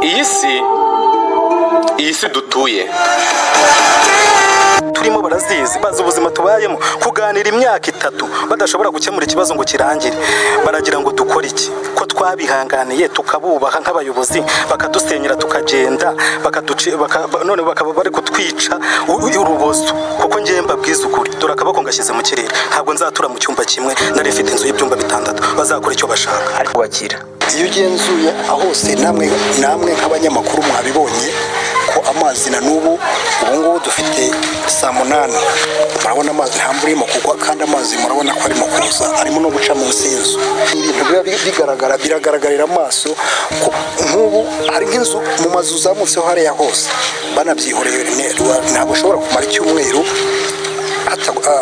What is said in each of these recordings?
iyi si dutuye turimo barazizi bazi ubuzima tubayemo kuganira imyaka 3 badashobora gukemura ikibazo ngo kirangire baragira ngo dukore iki ko twabihanganiye tukabubaha nk'abayobozi bakadusenyera tukagenda none bakaba bari kutwica urubozo kuko ngiye mbabwiza ukuri turakabako ngashyize mu kirere ntabwo nzatura mu cyumba kimwe nari mfite inzu y'ibyumba 6 bazakora icyo bashaka ariko bakira iyo ugenzuye ahose namwe nk'abanyamakuru mwabibonye ko amazi na n'ubu ngubu dufite saa 8 murabona amazi nta mburimo kugwa kandi amazi murabona ko arimo kuza arimo no guca munsi y'inzu ibintu biba biragaragarira amaso nk'ubu hari nk'inzu mu mazu zamutseho hariya hose banabyihoreye ntabwo ushobora kumara icyumweru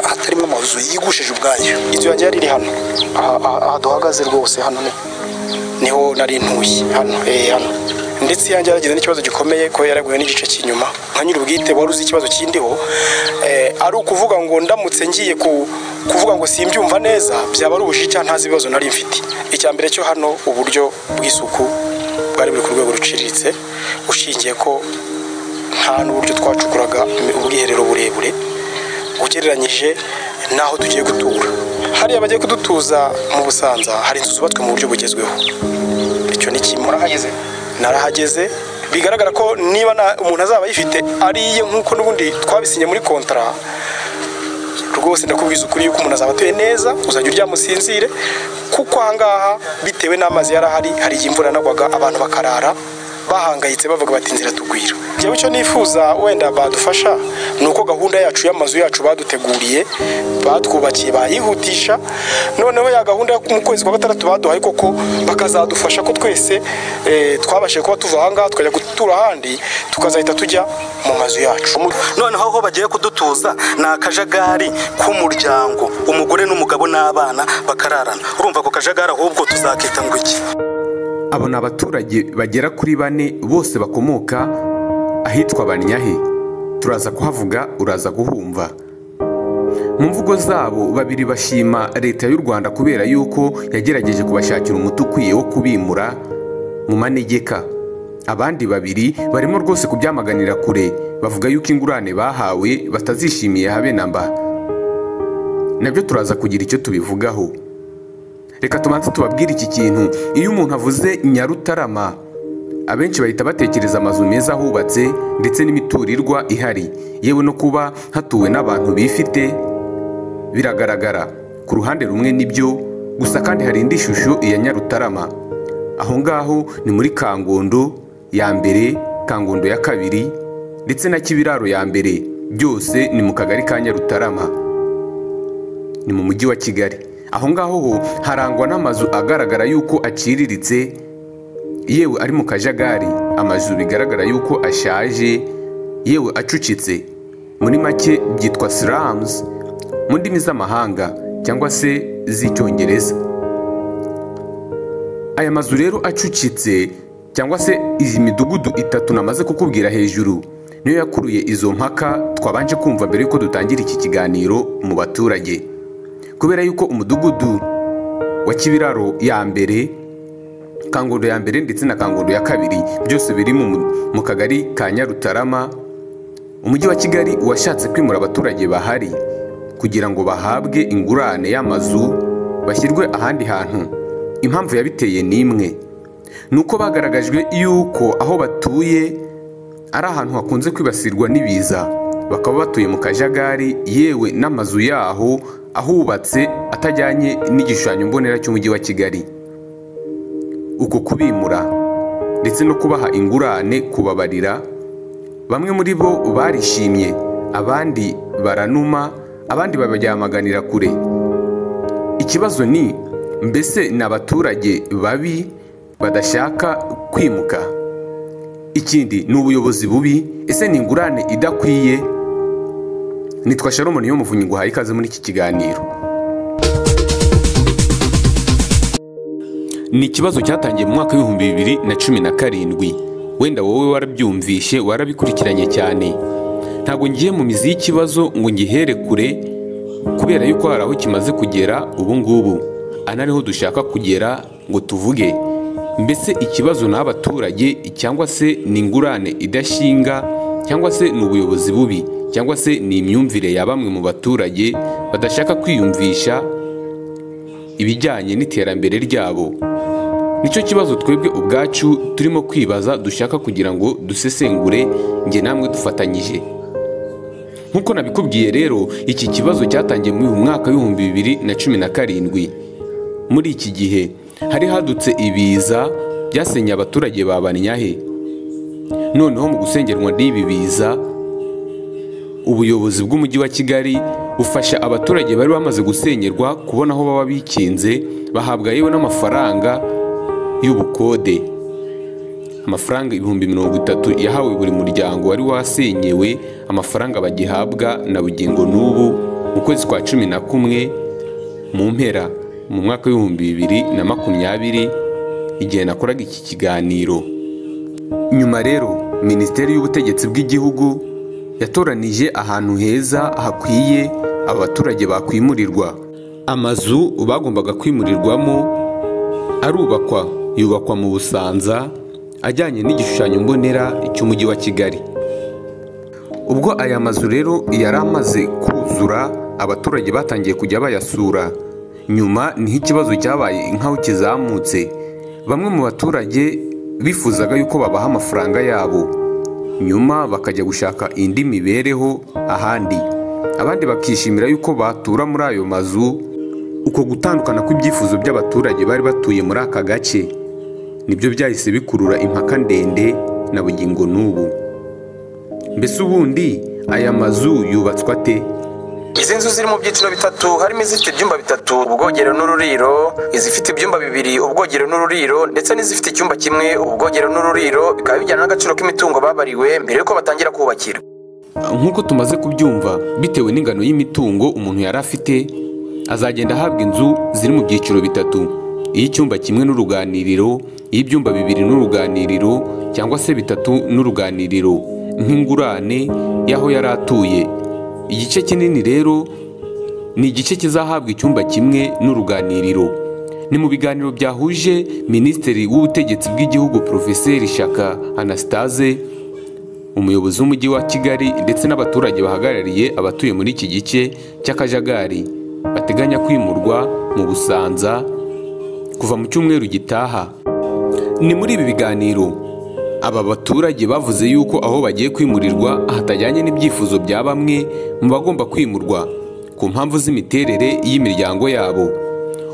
hatarimo amazu yigushije ubwayo inzu yanjye yari iri hano aha duhagaze rwose hano niho nari ntuye hano ndetse yanjye yaragize n'ikibazo gikomeye ko yaraguye n'igice cy'inyuma nka nyir'ubwite wari uzi ikibazo kindiho ari ukuvuga ngo ndamutse ngiye kuvuga ngo simbyumva neza byaba ari ubushita ntazi ibibazo nari mfite icya mbere cyo hano uburyo bw'isuku bwari buri ku rwego ruciriritse ushingiye ko nta n'uburyo twacukuraga ubwiherero burebure ugereranyije naho tugiye gutura hariya bagiye kudutuza mu Busanza hari inzu zubatswe mu buryo bugezweho icyo ni kimwe narahageze bigaragara ko niba umuntu azaba yifite ariye nkuko n'ubundi twabisinye muri kontra rwose ndakubwiza ukuri yuko umuntu azaba atuye neza uzajya uryamusinzire kuko ahangaha bitewe n'amazi yarahari hari imvura nagwaga abantu bakarara bahangayitse bavuga bati inzira tugwira jewe cyo nifuza wenda badufasha nuko gahunda yacu y'amazu yacu baduteguriye batwubakiye bayihutisha noneho ya gahunda mu kwezi kwa 6 baduhaye koko bakazadufasha ko twese twabashe kuba tuva ahangaha tukajya gutura ahandi tukazahita tujya mu mazu yacu noneho aho bagiye kudutuza na akajagari k'umuryango umugore n'umugabo n'abana bakararana urumva ko kajagari ahubwo tuzakita ngo iki abo ni abaturage bagera kuri 4 bose bakomoka ahitwa Banyahe turaza kuhavuga uraza guhumva mu mvugo zabo babiri bashima leta y'u Rwanda kubera yuko yagerageje kubashakira umuti ukwiye wo kubimura mu manegeka abandi babiri barimo rwose kubyamaganira kure bavuga yuko ingurane bahawe batazishimiye habe namba nabyo turaza kugira icyo tubivugaho reka tumanze tubabwire iki kintu iyo umuntu avuze Nyarutarama abenshi bahita batekereza amazu meza ahubatse ndetse n'imiturirwa ihari yewe no kuba hatuwe n'abantu bifite biragaragara ku ruhande rumwe nibyo gusa kandi hari indi shusho ya Nyarutarama aho ngaho ni muri Kangondo ya mbere Kangondo ya kabiri ndetse na Kibiraro ya mbere byose ni mu kagari ka Nyarutarama ni mu mujyi wa Kigali aho ngaho ho harangwa n'amazu agaragara yuko aciriritse yewe ari mu kajagari amazu bigaragara yuko ashaje yewe acucitse muri make byitwa slums mu ndimi z'amahanga cyangwa se z'icyongereza aya mazu rero acucitse cyangwa se izi midugudu 3 namaze kukubwira hejuru niyo yakuruye izo mpaka twabanje kumva mbere yuko dutangira iki kiganiro mu baturage kubera yuko umudugudu wa Kibiraro ya mbere Kangondo ya mbere ndetse na Kangondo ya kabiri byose biri mu kagari ka Nyarutarama umujyi wa Kigali washatse kwimura abaturage bahari kugira ngo bahabwe ingurane y'amazu bashyirwe ahandi hantu impamvu yabiteye nimwe nuko bagaragajwe yuko aho batuye ari ahantu hakunze kwibasirwa n'ibiza bakaba batuye mu kajagari yewe n'amazu yaho ahubatse atajyanye n'igishushanyo mbonera cy'umujyi wa Kigali uko kubimura ndetse no kubaha ingurane kubabarira bamwe muri bo barishimye abandi baranuma abandi babaryamaganira kure ikibazo ni mbese n'abaturage babi badashaka kwimuka ikindi ni ubuyobozi bubi ese ni ingurane idakwiye nitwa Shalomon yo muvunyi nguhaye ikaze muri iki kiganiro ni ikibazo cyatangiye mu mwaka w'2017 wenda wowe warabyumvishe warabikurikiranye cyane ntabwo ngiye mu mizi y'ikibazo ngo ngihere kure kubera yuko hari aho kimaze kugera ubu ngubu anariho dushaka kugera ngo tuvuge mbese ikibazo ni abaturage cyangwa se ni ingurane idashinga cyangwa se ni ubuyobozi bubi cyangwa se ni imyumvire ya bamwe mu baturage badashaka kwiyumvisha ibijyanye n'iterambere ryabo? Nicyo kibazo twebwe ubwacu turimo kwibaza, dushaka kugira ngo dusesengure njye namwe dufatanyije. Nk'uko nabikubwiye rero, iki kibazo cyatangiye mu mwaka w'ibihumbi 2017. Muri iki gihe hari hadutse ibiza byasenye abaturage ba Banyahe. Noneho mu gusengerwa n'ibi biza, ubuyobozi bw'umujyi wa Kigali bufasha abaturage bari bamaze gusenyerwa kubona aho baba bikinze, bahabwa yewe n'amafaranga y'ubukode. Amafaranga 30,000 yahawe buri muryango wari wasenyewe, amafaranga bagihabwa na bugingo n'ubu mu kwezi kwa 11 mu mpera mu mwaka w'ibihumbi 2020 igihe nakoraga iki kiganiro. Nyuma rero Minisiteri y'Ubutegetsi bw'Igihugu yatoranije ahantu heza hakwiye abaturage bakwimurirwa. Amazu bagombaga kwimurirwamo arubakwa, yubakwa mu Busanza ajyanye n'igishushanyo mbonera cy'umujyi wa Kigali. Ubwo aya mazu rero yari amaze kuzura, abaturage batangiye kujya bayasura. Nyuma niho ikibazo cyabaye nkaho kizamutse. Bamwe mu baturage bifuzaga yuko babaha amafaranga yabo, nyuma bakajya gushaka indi mibereho ahandi. Abandi bakishimira yuko batura muri ayo mazu. Uko gutandukana kw'ibyifuzo by'abaturage bari batuye muri aka gace nibyo byahise bikurura impaka ndende na bugingo n'ubu. Mbese ubundi aya mazu yubatswe ate? Izi nzu ziri mu byiciro bitatu, harimo izifite ibyumba 3 ubwogero n'ururiro, izifite ibyumba 2 ubwogero n'ururiro, ndetse n'izifite icyumba kimwe ubwogero n'ururiro, bikaba bijyana n'agaciro k'imitungo babariwe mbere yuko batangira kubakira. Nk'uko tumaze kubyumva, bitewe n'ingano y'imitungo umuntu yari afite, azagenda ahabwa inzu ziri mu byiciro 3: iy'icyumba kimwe n'uruganiriro, iy'ibyumba 2 n'uruganiriro, cyangwa se 3 n'uruganiriro nk'ingurane y'aho yari atuye. Igice kinini rero ni igice kizahabwa icyumba kimwe n'uruganiriro. Ni mu biganiro byahuje Minisitiri w'Ubutegetsi bw'Igihugu Profeseri Shyaka Anastase, umuyobozi w'umujyi wa Kigali, ndetse n'abaturage bahagarariye abatuye muri iki gice cy'akajagari bateganya kwimurwa mu Busanza kuva mu cyumweru gitaha. Ni muri ibi biganiro aba baturage bavuze yuko aho bagiye kwimurirwa hatajyanye n'ibyifuzo bya bamwe mu bagomba kwimurwa ku mpamvu z'imiterere y'imiryango yabo.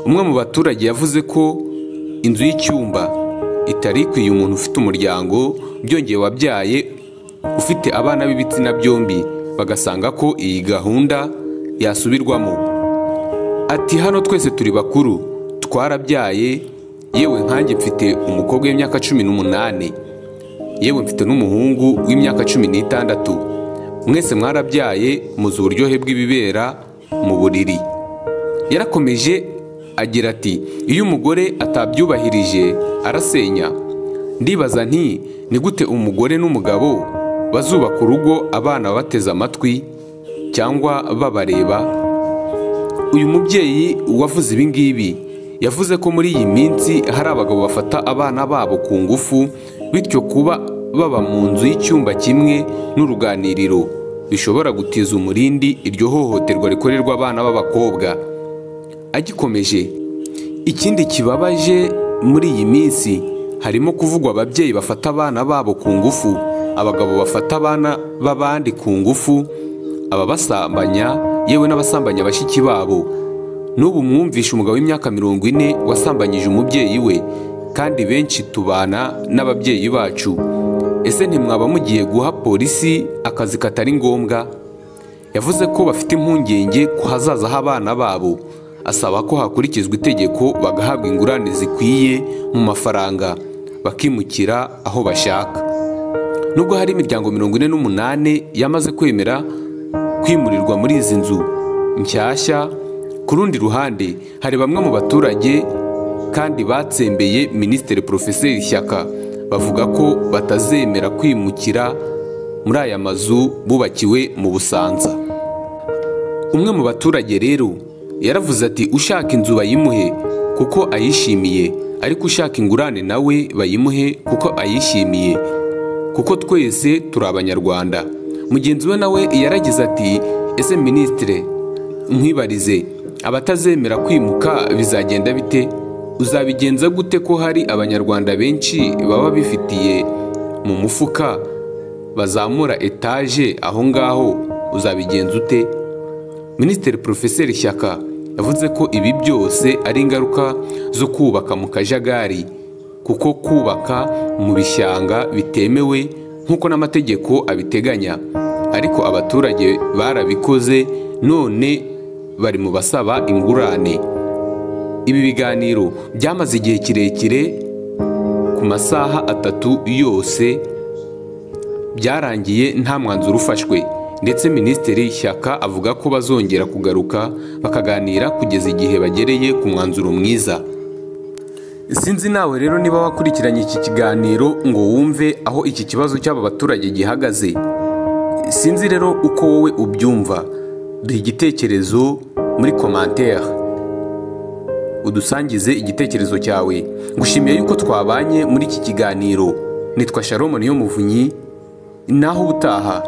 Umwe mu baturage yavuze ko inzu y'icyumba itari ikwiye umuntu ufite umuryango, byongeye wabyaye, ufite abana b'ibitsina byombi, bagasanga ko iyi gahunda yasubirwamo. Ati hano twese turi bakuru, twarabyaye, yewe nkanjye mfite umukobwa w'imyaka 18, yewe mfite n'umuhungu w'imyaka 16. Mwese mwarabyaye, muzi uburyohe bw'ibibera mu buriri. Yarakomeje agira ati iyo umugore atabyubahirije arasenya. Ndibaza nti ni gute umugore n'umugabo bazubaka urugo abana bateze amatwi cyangwa babareba? Uyu mubyeyi wavuze ibi ngibi yavuze ko muri iyi minsi hari abagabo bafata abana babo ku ngufu, bityo kuba baba mu nzu y'icyumba kimwe n'uruganiriro bishobora gutiza umurindi iryo hohoterwa rikorerwa abana b'abakobwa. Agikomeje, ikindi kibabaje muri iyi minsi harimo kuvugwa ababyeyi bafata abana babo ku ngufu, abagabo bafata abana b'abandi ku ngufu, ababasambanya, yewe n'abasambanya bashiki babo. N'ubu mwumvisha umugabo w'imyaka 40 wasambanyije umubyeyi we, kandi benshi tubana n'ababyeyi bacu. Ese ntimwaba mugiye guha polisi akazi katari ngombwa? Yavuze ko bafite impungenge ku hazaza h'abana babo, asaba ko hakurikizwa itegeko bagahabwa ingurane zikwiye mu mafaranga, bakimukira aho bashaka. Nubwo hari imiryango 48 yamaze kwemera kwimurirwa muri izi nzu nshyashya, ku rundi ruhande hari bamwe mu baturage kandi batsembeye Minisitiri Profeseri Shyaka bavuga ko batazemera kwimukira muri aya mazu bubakiwe mu Busanza. Umwe mu baturage rero yaravuze ati ushaka inzu bayimuhe kuko ayishimiye, ariko ushaka ingurane nawe bayimuhe kuko ayishimiye, kuko twese turi abanyarwanda. Mugenzi we nawe yaragize ati ese minisitire nkwibarize, abatazemera kwimuka bizagenda bite? Uzabigenza gute ko hari abanyarwanda benshi baba bifitiye mu mufuka bazamura etaje aho ngaho, uzabigenza ute? Minisitiri Profeseri Shyaka yavuze ko ibi byose ari ingaruka zo kubaka mu kajagari, kuko kubaka mu bishanga bitemewe nk'uko n'amategeko abiteganya, ariko abaturage barabikoze none bari mu basaba ingurane. Ibi biganiro byamaze igihe kirekire ku masaha 3 yose, byarangiye nta mwanzuro ufashwe, ndetse Minisitiri Shyaka avuga ko bazongera kugaruka bakaganira kugeza igihe bagereye ku mwanzuro mwiza. Sinzi nawe rero niba wakurikiranye iki kiganiro ngo wumve aho iki kibazo cy'aba baturage gihagaze. Sinzi rero uko wowe ubyumva, duha igitekerezo muri commentaire, udusangize igitekerezo cyawe. Ngushimiye yuko twabanye muri iki kiganiro. Nitwa Shalom Niyomuvunyi, naho ubutaha.